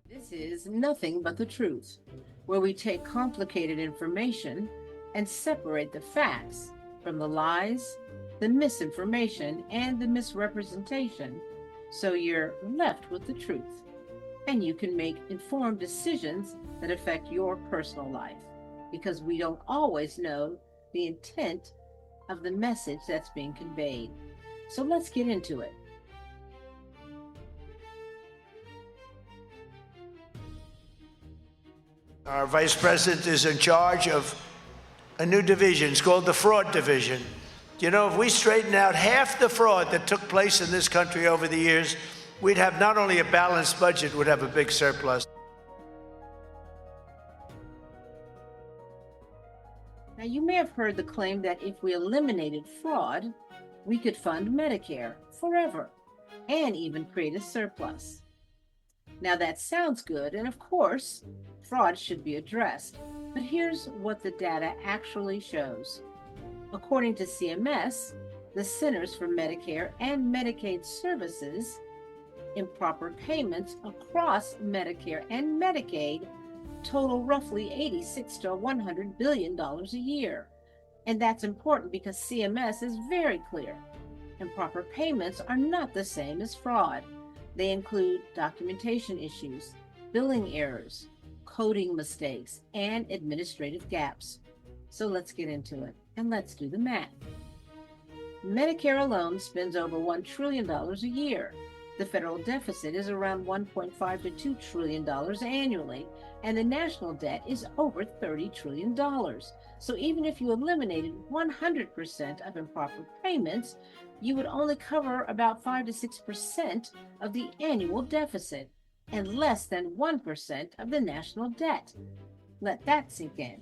This is Nothing But the Truth, where we take complicated information and separate the facts from the lies, the misinformation, and the misrepresentation, so you're left with the truth and you can make informed decisions that affect your personal life, because we don't always know the intent of the message that's being conveyed. So let's get into it. Our vice president is in charge of a new division. It's called the fraud division. You know, if we straighten out half the fraud that took place in this country over the years, we'd have not only a balanced budget, we'd have a big surplus. Now, you may have heard the claim that if we eliminated fraud, we could fund Medicare forever and even create a surplus. Now, that sounds good, and of course, fraud should be addressed. But here's what the data actually shows. According to CMS, the Centers for Medicare and Medicaid Services, improper payments across Medicare and Medicaid total roughly $86 to $100 billion a year. And that's important because CMS is very clear. Improper payments are not the same as fraud. They include documentation issues, billing errors, coding mistakes, and administrative gaps. So let's get into it and let's do the math. Medicare alone spends over $1 trillion a year. The federal deficit is around $1.5 to $2 trillion annually, and the national debt is over $30 trillion. So even if you eliminated 100% of improper payments, you would only cover about 5 to 6% of the annual deficit and less than 1% of the national debt. Let that sink in.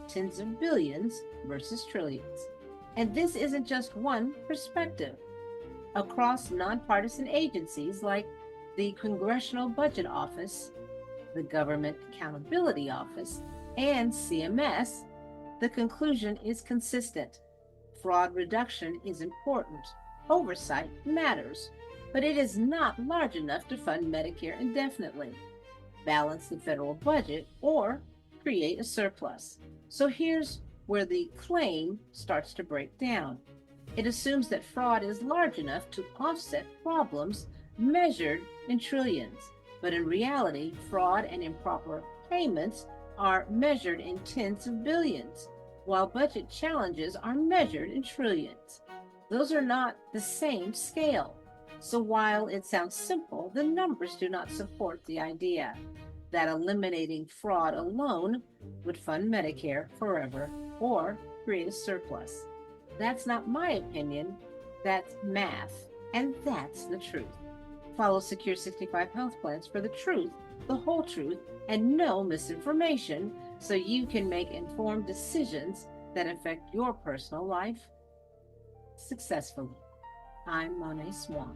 Tens of billions versus trillions. And this isn't just one perspective. Across nonpartisan agencies like the Congressional Budget Office, the Government Accountability Office, and CMS, the conclusion is consistent. Fraud reduction is important. Oversight matters, but it is not large enough to fund Medicare indefinitely, balance the federal budget, or create a surplus. So here's where the claim starts to break down. It assumes that fraud is large enough to offset problems measured in trillions. But in reality, fraud and improper payments are measured in tens of billions, while budget challenges are measured in trillions. Those are not the same scale. So while it sounds simple, the numbers do not support the idea that eliminating fraud alone would fund Medicare forever or create a surplus. That's not my opinion, that's math, and that's the truth. Follow Secure 65 Health Plans for the truth, the whole truth, and no misinformation, so you can make informed decisions that affect your personal life successfully. I'm Swann.